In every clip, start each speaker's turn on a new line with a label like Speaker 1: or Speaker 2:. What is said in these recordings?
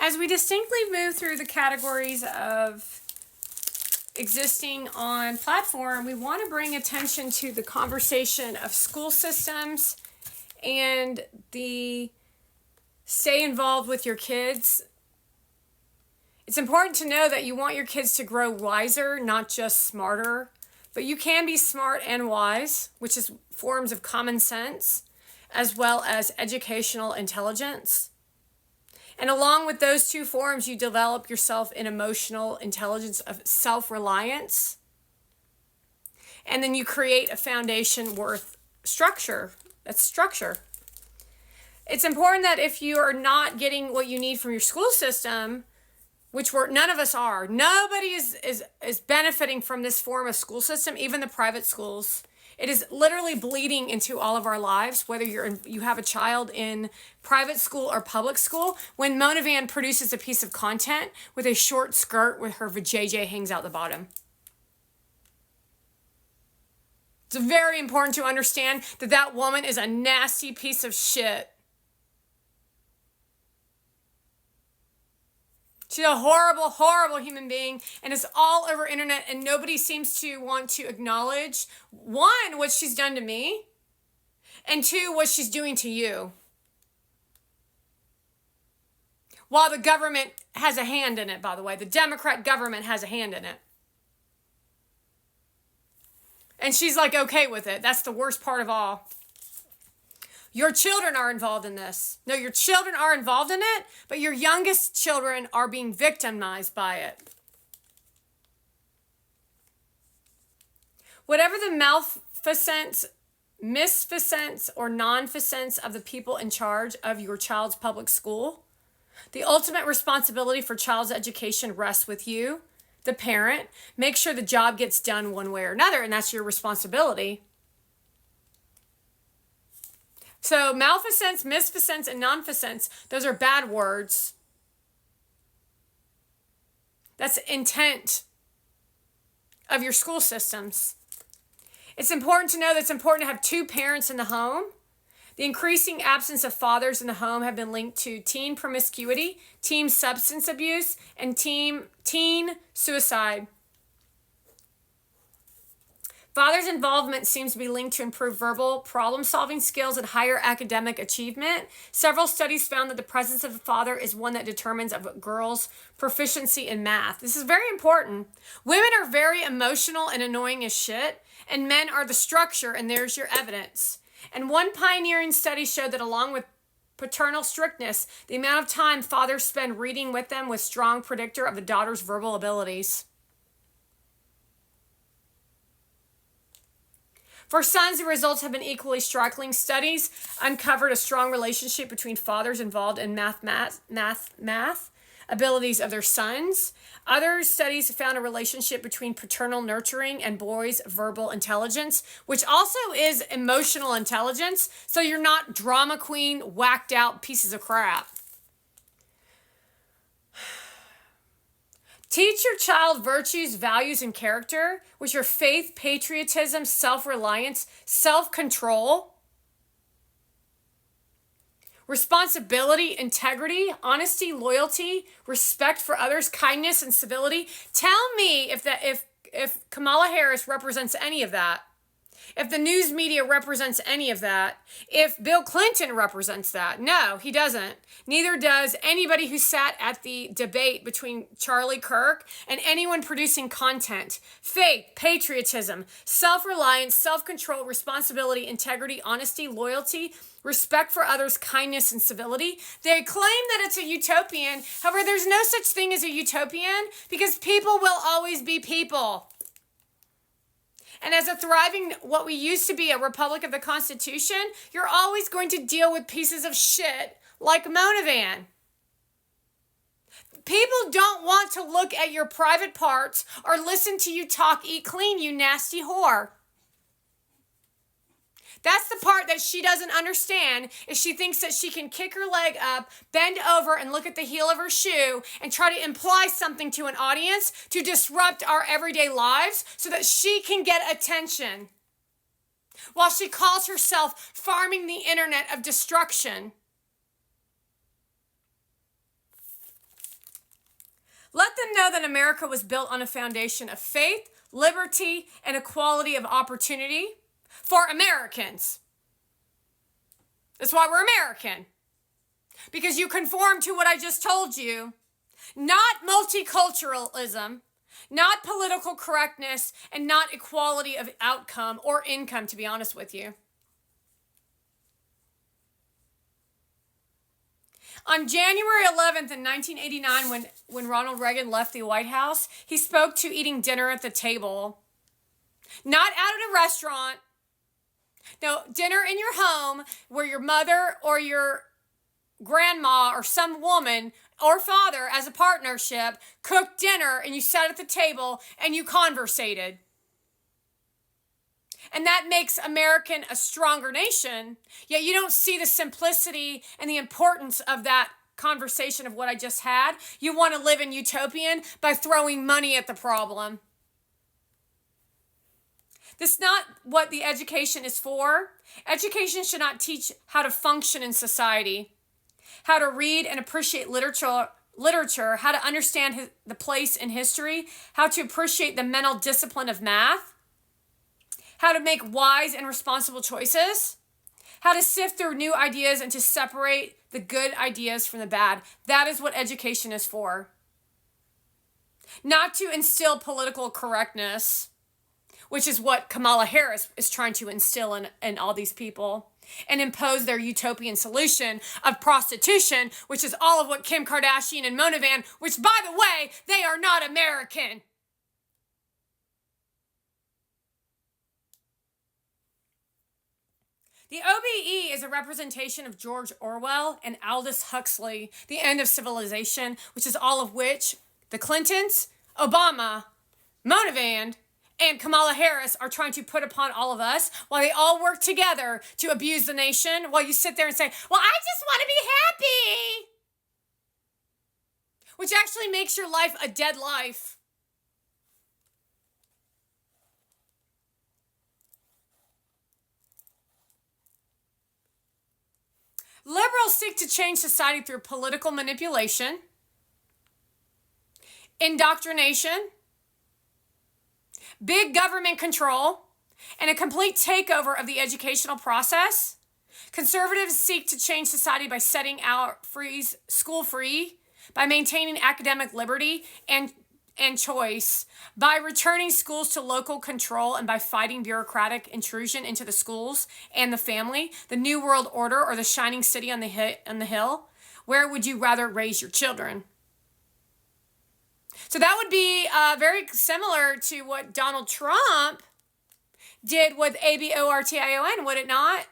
Speaker 1: As we distinctly move through the categories of existing on platform, we want to bring attention to the conversation of school systems and the stay involved with your kids. It's important to know that you want your kids to grow wiser, not just smarter, but you can be smart and wise, which is forms of common sense, as well as educational intelligence. And along with those two forms, you develop yourself in emotional intelligence of self-reliance. And then you create a foundation worth structure. That's structure. It's important that if you are not getting what you need from your school system, which none of us are, nobody is benefiting from this form of school system, even the private schools. It is literally bleeding into all of our lives, whether you have a child in private school or public school. When Mona Van produces a piece of content with a short skirt with her vajayjay hangs out the bottom. It's very important to understand that that woman is a nasty piece of shit. She's a horrible, horrible human being, and it's all over internet, and nobody seems to want to acknowledge, one, what she's done to me, and two, what she's doing to you. While the government has a hand in it, by the way. The Democrat government has a hand in it. And she's like okay with it. That's the worst part of all. Your children are involved in this. No, your children are involved in it, but your youngest children are being victimized by it. Whatever the malfeasance, misfeasance, or nonfeasance of the people in charge of your child's public school, the ultimate responsibility for child's education rests with you, the parent. Make sure the job gets done one way or another, and that's your responsibility. So malfeasance, misfeasance, and nonfeasance, those are bad words. That's intent of your school systems. It's important to know that it's important to have two parents in the home. The increasing absence of fathers in the home have been linked to teen promiscuity, teen substance abuse, and teen suicide. Father's involvement seems to be linked to improved verbal problem-solving skills and higher academic achievement. Several studies found that the presence of a father is one that determines a girl's proficiency in math. This is very important. Women are very emotional and annoying as shit, and men are the structure, and there's your evidence. And one pioneering study showed that along with paternal strictness, the amount of time fathers spend reading with them was a strong predictor of the daughter's verbal abilities. For sons, the results have been equally striking. Studies uncovered a strong relationship between fathers involved in math abilities of their sons. Other studies found a relationship between paternal nurturing and boys' verbal intelligence, which also is emotional intelligence, so you're not drama queen, whacked out pieces of crap. Teach your child virtues, values, and character, which are faith, patriotism, self-reliance, self-control, responsibility, integrity, honesty, loyalty, respect for others, kindness, and civility. Tell me if Kamala Harris represents any of that. If the news media represents any of that, if Bill Clinton represents that. No, he doesn't. Neither does anybody who sat at the debate between Charlie Kirk and anyone producing content. Faith, patriotism, self-reliance, self-control, responsibility, integrity, honesty, loyalty, respect for others, kindness, and civility. They claim that it's a utopian. However, there's no such thing as a utopian because people will always be people. And as a thriving, what we used to be a republic of the Constitution, you're always going to deal with pieces of shit like Mona Van. People don't want to look at your private parts or listen to you talk, eat clean, you nasty whore. That's the part that she doesn't understand, is she thinks that she can kick her leg up, bend over, and look at the heel of her shoe and try to imply something to an audience to disrupt our everyday lives so that she can get attention. While she calls herself farming the internet of destruction. know that America was built on a foundation of faith, liberty, and equality of opportunity for Americans. That's why we're American. Because you conform to what I just told you. Not multiculturalism, not political correctness, and not equality of outcome or income, to be honest with you. On January 11th in 1989, when Ronald Reagan left the White House, he spoke to eating dinner at the table. Not out at a restaurant. No, dinner in your home where your mother or your grandma or some woman or father as a partnership cooked dinner and you sat at the table and you conversated. And that makes American a stronger nation, yet you don't see the simplicity and the importance of that conversation of what I just had. You want to live in utopian by throwing money at the problem. This is not what the education is for. Education should not teach how to function in society, how to read and appreciate literature, how to understand the place in history, how to appreciate the mental discipline of math, how to make wise and responsible choices, how to sift through new ideas and to separate the good ideas from the bad. That is what education is for. Not to instill political correctness, which is what Kamala Harris is trying to instill in all these people, and impose their utopian solution of prostitution, which is all of what Kim Kardashian and Mona Van, which, by the way, they are not American. The OBE is a representation of George Orwell and Aldous Huxley, The End of Civilization, which is all of which the Clintons, Obama, Mona Van, and Kamala Harris are trying to put upon all of us while they all work together to abuse the nation, while you sit there and say, well, I just want to be happy, which actually makes your life a dead life. Liberals seek to change society through political manipulation, indoctrination, big government control, and a complete takeover of the educational process. Conservatives seek to change society by setting out school free, by maintaining academic liberty and choice, by returning schools to local control, and by fighting bureaucratic intrusion into the schools and the family, the New World Order, or the shining city on the hill. Where would you rather raise your children? So that would be very similar to what Donald Trump did with ABORTION, would it not?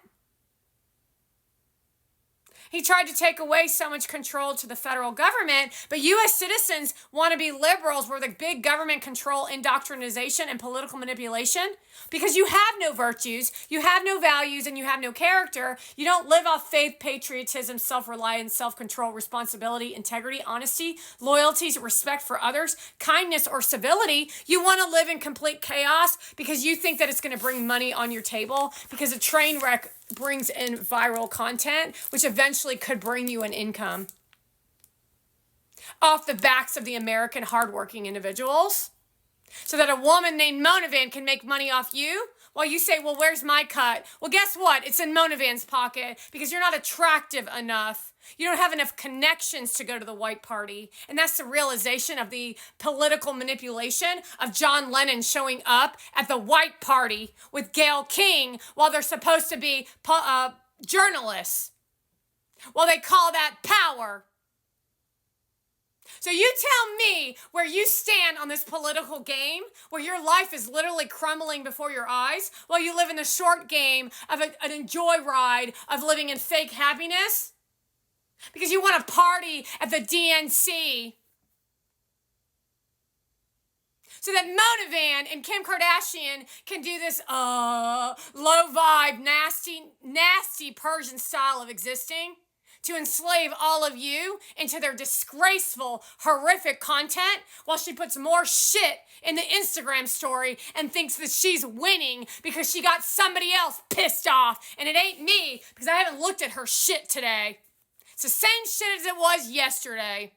Speaker 1: He tried to take away so much control to the federal government, but U.S. citizens want to be liberals where the big government control indoctrination and political manipulation, because you have no virtues, you have no values, and you have no character. You don't live off faith, patriotism, self-reliance, self-control, responsibility, integrity, honesty, loyalties, respect for others, kindness, or civility. You want to live in complete chaos because you think that it's going to bring money on your table, because a train wreck brings in viral content, which eventually could bring you an income off the backs of the American hardworking individuals, so that a woman named Mona Van can make money off you while you say, well, where's my cut? Well, guess what? It's in Mona Van's pocket because you're not attractive enough. You don't have enough connections to go to the white party. And that's the realization of the political manipulation of John Lennon showing up at the white party with Gayle King while they're supposed to be journalists. Well, they call that power. So you tell me where you stand on this political game, where your life is literally crumbling before your eyes, while you live in the short game of an enjoy ride of living in fake happiness, because you want to party at the DNC, so that Mona Van and Kim Kardashian can do this low vibe, nasty Persian style of existing, to enslave all of you into their disgraceful, horrific content, while she puts more shit in the Instagram story and thinks that she's winning because she got somebody else pissed off. And it ain't me, because I haven't looked at her shit today. It's the same shit as it was yesterday.